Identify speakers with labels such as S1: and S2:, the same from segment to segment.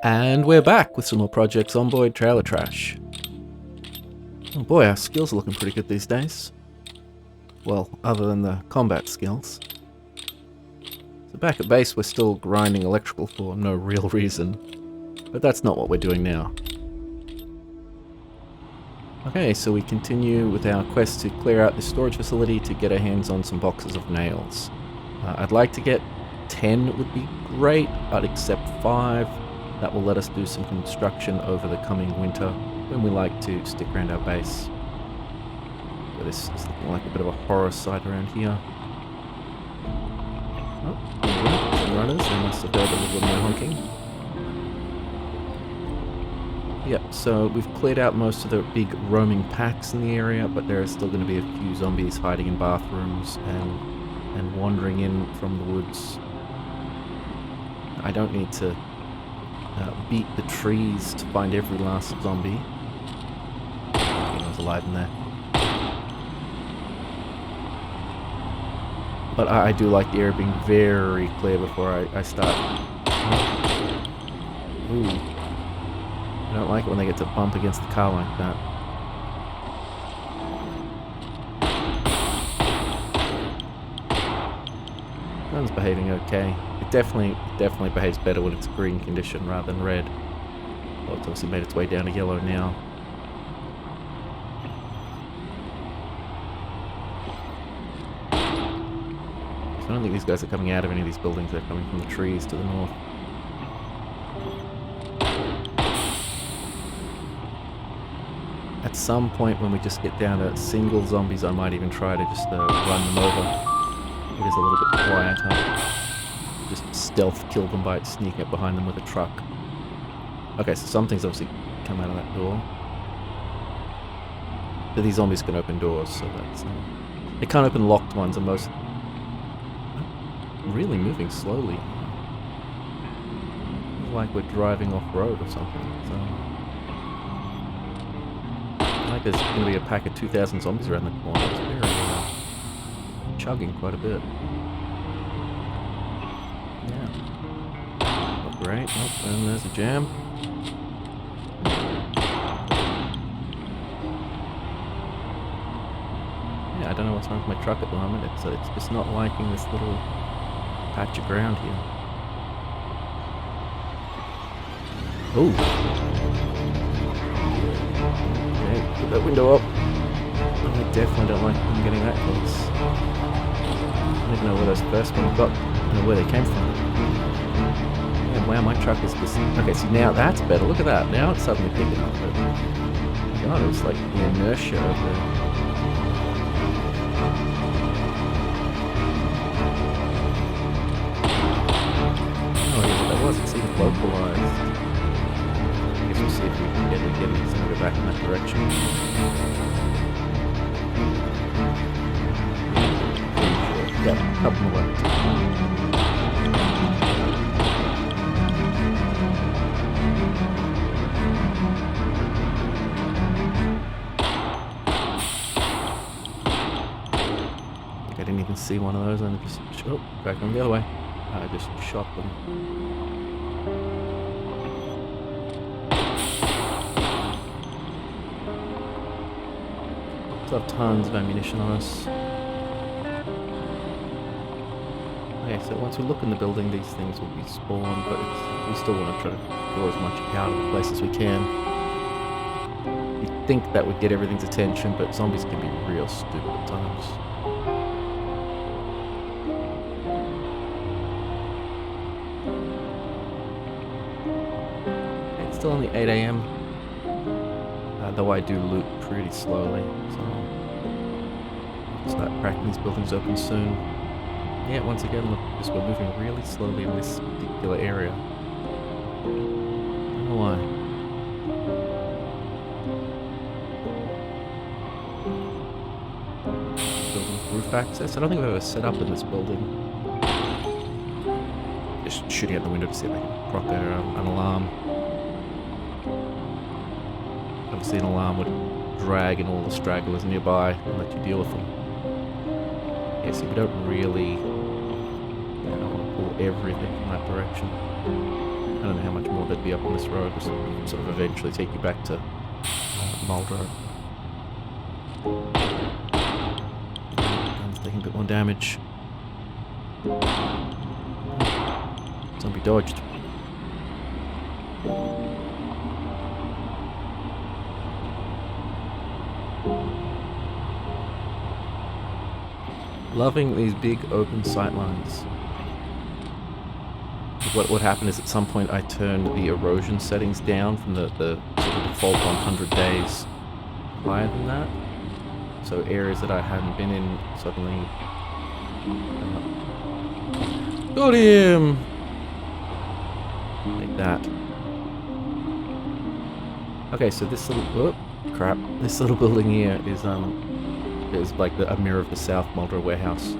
S1: And we're back with some more Project Zomboid trailer trash. Oh boy, our skills are looking pretty good these days. Well, other than the combat skills. So back at base we're still grinding electrical for no real reason. But that's not what we're doing now. Okay, so we continue with our quest to clear out the storage facility to get our hands on some boxes of nails. I'd like to get 10 would be great, I'd accept 5. That will let us do some construction over the coming winter when we like to stick around our base. So this is looking like a bit of a horror site around here. Oh, some runners, they must have heard a little bit of my honking. Yep, so we've cleared out most of the big roaming packs in the area, but there are still going to be a few zombies hiding in bathrooms and wandering in from the woods. I don't need to beat the trees to find every last zombie. I was alive in there. But I do like the area being very clear before I start. Ooh. I don't like it when they get to bump against the car like that. Gun's behaving okay. It definitely behaves better when it's green condition rather than red. Well, it's obviously made its way down to yellow now. So I don't think these guys are coming out of any of these buildings. They're coming from the trees to the north. At some point when we just get down to single zombies, I might even try to just run them over. It is a little bit quieter. Just stealth kill them by sneaking up behind them with a truck. Okay, so something's obviously come out of that door. But these zombies can open doors, so that's... they can't open locked ones, and most... really moving slowly. Like we're driving off-road or something. So... like there's going to be a pack of 2,000 zombies around the corner. It's very chugging quite a bit. Yeah. Not great. Oh, and there's a jam. Yeah, I don't know what's wrong with my truck at the moment. It's just not liking this little patch of ground here. Oh. Put that window up. I definitely don't like them getting that close. I don't even know where those first ones got. I don't know where they came from. Yeah, wow, my truck is just... okay, see now that's better. Look at that. Now it's suddenly picking up. But God, it was like the inertia of the... oh yeah, but that was. It seemed localized. We'll see if we can get it to go back in that direction. Yeah, a couple more left. I think I didn't even see one of those and just... oh, back on the other way. I just shot them. Have tons of ammunition on us. Okay, so once we look in the building, these things will be spawned, but we still want to try to draw as much out of the place as we can. You'd think that would get everything's attention, but zombies can be real stupid at times. Okay, it's still only 8 AM. Though I do loot pretty slowly, so I'll start cracking these buildings open soon. Yeah, once again, look, just we're moving really slowly in this particular area. I don't know why. Building roof access. I don't think I've ever set up in this building. Just shooting out the window to see if I can proc an alarm. Obviously an alarm would drag in all the stragglers nearby and let you deal with them. Yeah, so we don't really want to pull everything in that direction. I don't know how much more there'd be up on this road. Just sort of eventually take you back to Mulder. Gun's taking a bit more damage. Zombie dodged. Loving these big open sightlines. What would happen is at some point I turned the erosion settings down from the sort of default 100 days higher than that. So areas that I hadn't been in suddenly... got him! Like that. Okay, so this little... oh, crap. This little building here is like a mirror of the South Mulder warehouse. Is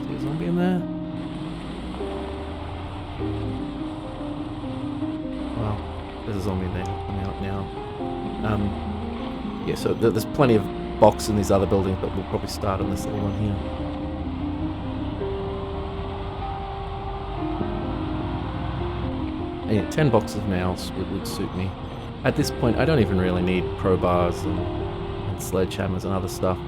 S1: there a zombie in there? Well, there's a zombie in there coming out now. Yeah, so there's plenty of box in these other buildings, but we'll probably start on this little one here. And yeah, 10 boxes of nails would suit me. At this point, I don't even really need crowbars and sledgehammers and other stuff.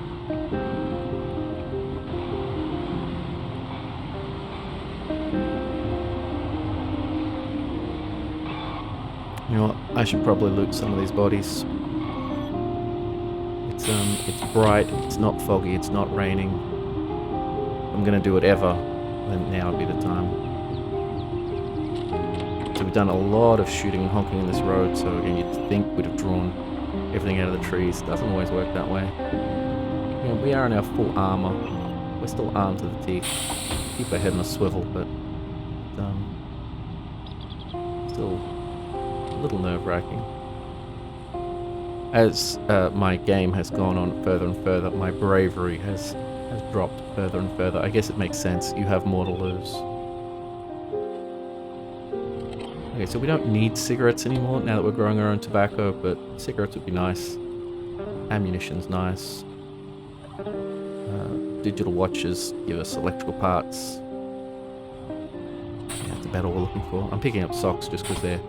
S1: You know what? I should probably loot some of these bodies. It's bright, it's not foggy, it's not raining. If I'm gonna do it ever, then now would be the time. So we've done a lot of shooting and honking in this road, so again, you'd think we'd have drawn everything out of the trees. Doesn't always work that way. Yeah, we are in our full armor. We're still armed to the teeth. Keep our head on a swivel, but still a little nerve-wracking. As my game has gone on further and further, my bravery has dropped further and further. I guess it makes sense. You have more to lose. Okay, so we don't need cigarettes anymore now that we're growing our own tobacco, but cigarettes would be nice. Ammunition's nice. Digital watches give us electrical parts. Yeah, that's about all we're looking for. I'm picking up socks just because they're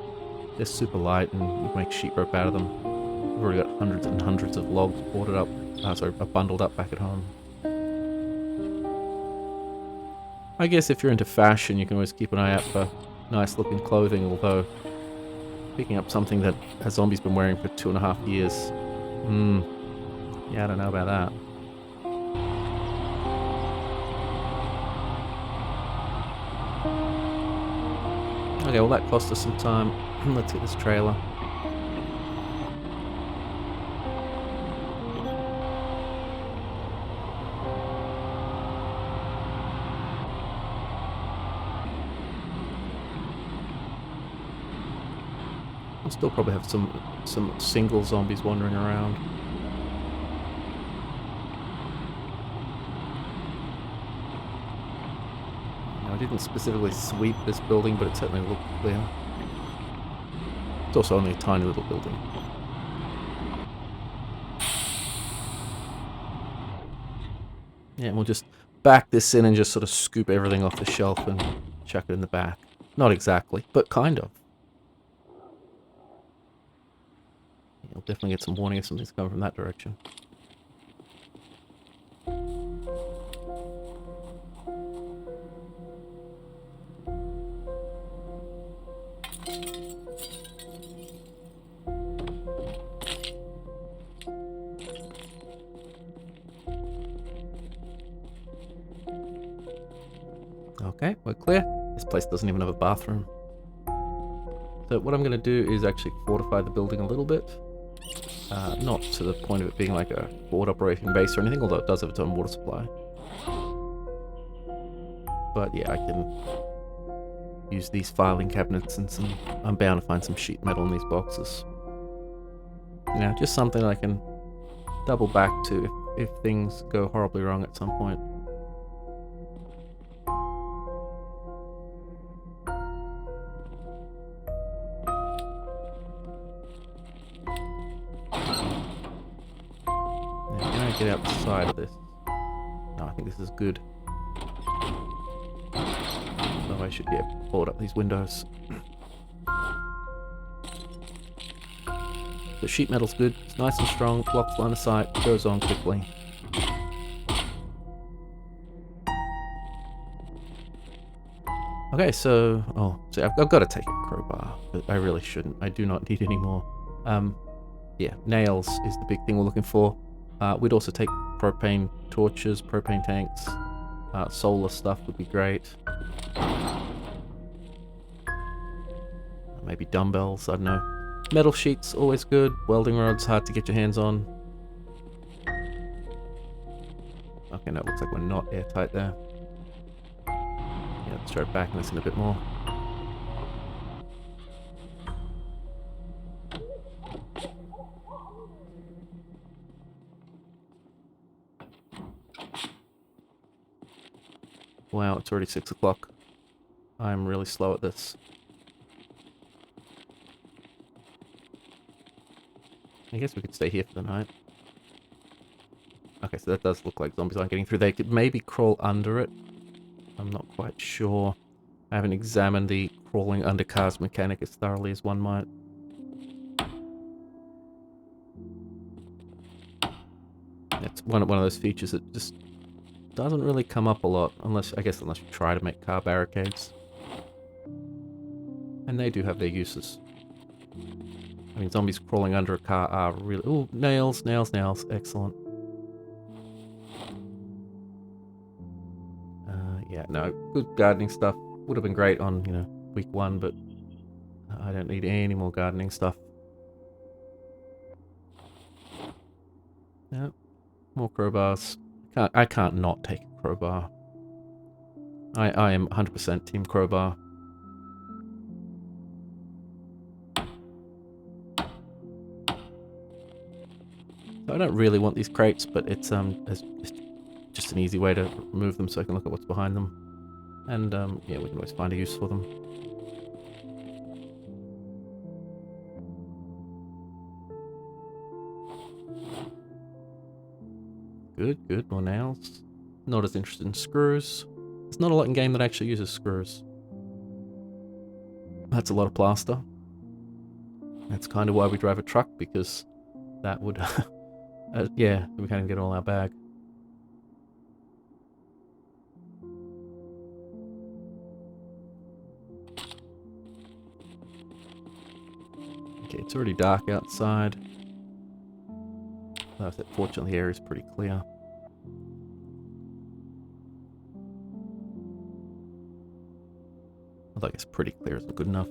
S1: super light and you can make sheet rope out of them. We've already got hundreds and hundreds of logs bundled up back at home. I guess if you're into fashion, you can always keep an eye out for nice looking clothing, although picking up something that a zombie's been wearing for 2.5 years. Yeah, I don't know about that. Okay, well that cost us some time. Let's hit this trailer. We'll still probably have some single zombies wandering around. Now, I didn't specifically sweep this building, but it certainly looked clear. It's also only a tiny little building. Yeah, and we'll just back this in and just sort of scoop everything off the shelf and chuck it in the back. Not exactly, but kind of. You'll definitely get some warning if something's coming from that direction. Okay, we're clear. This place doesn't even have a bathroom. So what I'm going to do is actually fortify the building a little bit. Not to the point of it being like a forward operating base or anything, although it does have its own water supply. But yeah, I can use these filing cabinets and I'm bound to find some sheet metal in these boxes. You know, just something I can double back to if things go horribly wrong at some point. Get out the side of this. No, I think this is good. So I I should be able to board up these windows. The sheet metal's good. It's nice and strong. Blocks line of sight. Goes on quickly. Okay, so... Oh, so I've got to take a crowbar, but I really shouldn't. I do not need any more. Yeah, nails is the big thing we're looking for. We'd also take propane torches, propane tanks. Solar stuff would be great. Maybe dumbbells, I don't know. Metal sheets, always good. Welding rods, hard to get your hands on. Okay, no, it looks like we're not airtight there. Yeah, let's try backing this in a bit more. Wow, it's already 6 o'clock. I'm really slow at this. I guess we could stay here for the night. Okay, so that does look like zombies aren't getting through. They could maybe crawl under it. I'm not quite sure. I haven't examined the crawling under cars mechanic as thoroughly as one might. It's one of those features that just doesn't really come up a lot, unless you try to make car barricades. And they do have their uses. I mean, zombies crawling under a car are really... Ooh, nails, nails, nails. Excellent. Yeah, no, good gardening stuff. Would have been great on, week 1, but I don't need any more gardening stuff. No, more crowbars. I can't not take a crowbar. I am 100% team crowbar. So I don't really want these crates, but it's just an easy way to remove them so I can look at what's behind them. And yeah, we can always find a use for them. Good, good, more nails. Not as interested in screws. There's not a lot in game that actually uses screws. That's a lot of plaster. That's kind of why we drive a truck, because that would... yeah, we can't get all our bag. Okay, it's already dark outside. Fortunately, the area is pretty clear. Although I guess pretty clear isn't good enough.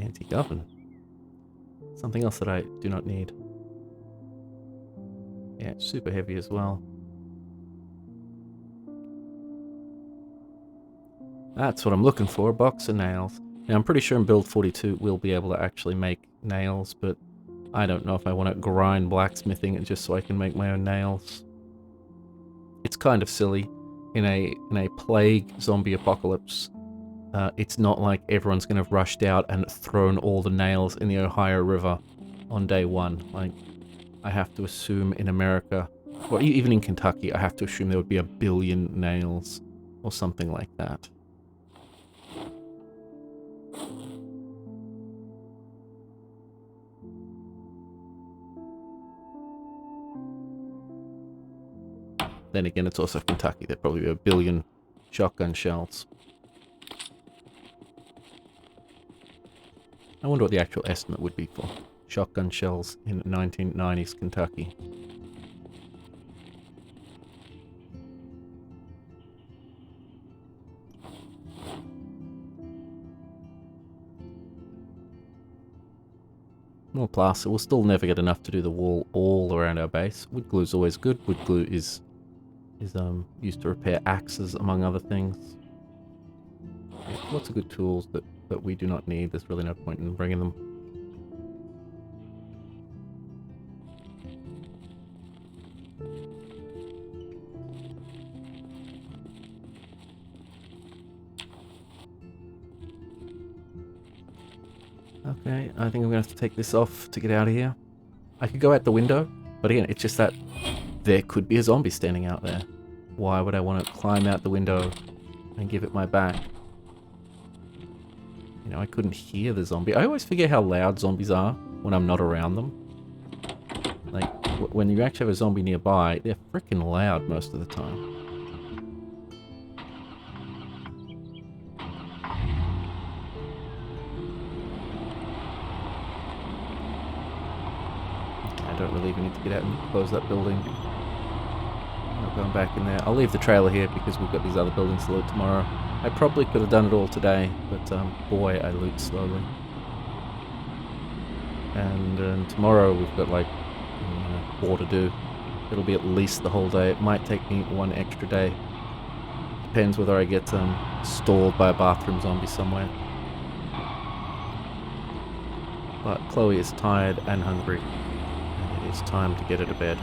S1: Anti-oven. Something else that I do not need. Yeah, it's super heavy as well. That's what I'm looking for, a box of nails. Now, I'm pretty sure in build 42 we'll be able to actually make nails, but I don't know if I want to grind blacksmithing it just so I can make my own nails. It's kind of silly. In a plague zombie apocalypse, it's not like everyone's going to have rushed out and thrown all the nails in the Ohio River on day 1. Like, I have to assume in America, or even in Kentucky, I have to assume there would be 1 billion nails or something like that. Then again, it's also Kentucky. There'd probably be 1 billion shotgun shells. I wonder what the actual estimate would be for shotgun shells in 1990s Kentucky. More plaster. We'll still never get enough to do the wall all around our base. Wood glue is always good. Wood glue is used to repair axes, among other things. Yeah, lots of good tools that that we do not need. There's really no point in bringing them. Okay, I think I'm going to have to take this off to get out of here. I could go out the window, but again, it's just that there could be a zombie standing out there. Why would I want to climb out the window and give it my back? You know, I couldn't hear the zombie. I always forget how loud zombies are when I'm not around them. Like, when you actually have a zombie nearby, they're freaking loud most of the time. I don't really even need to get out and close that building. I'm not going back in there. I'll leave the trailer here because we've got these other buildings to loot tomorrow. I probably could have done it all today, but boy, I loot slowly. And tomorrow we've got like more to do. It'll be at least the whole day. It might take me one extra day. Depends whether I get stalled by a bathroom zombie somewhere. But Chloe is tired and hungry, and it is time to get her to bed.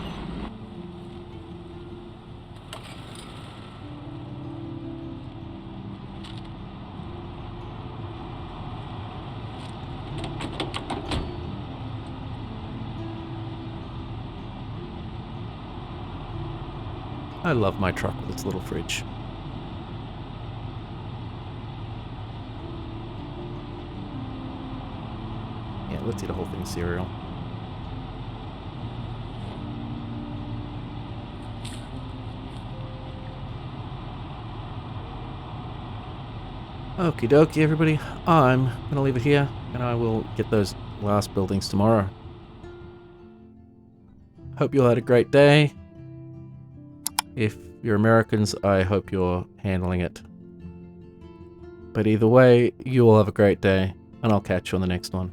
S1: I love my truck with its little fridge. Yeah, let's eat a whole thing of cereal. Okie dokie, everybody. I'm gonna leave it here, and I will get those last buildings tomorrow. Hope you all had a great day. If you're Americans, I hope you're handling it. But either way, you all have a great day, and I'll catch you on the next one.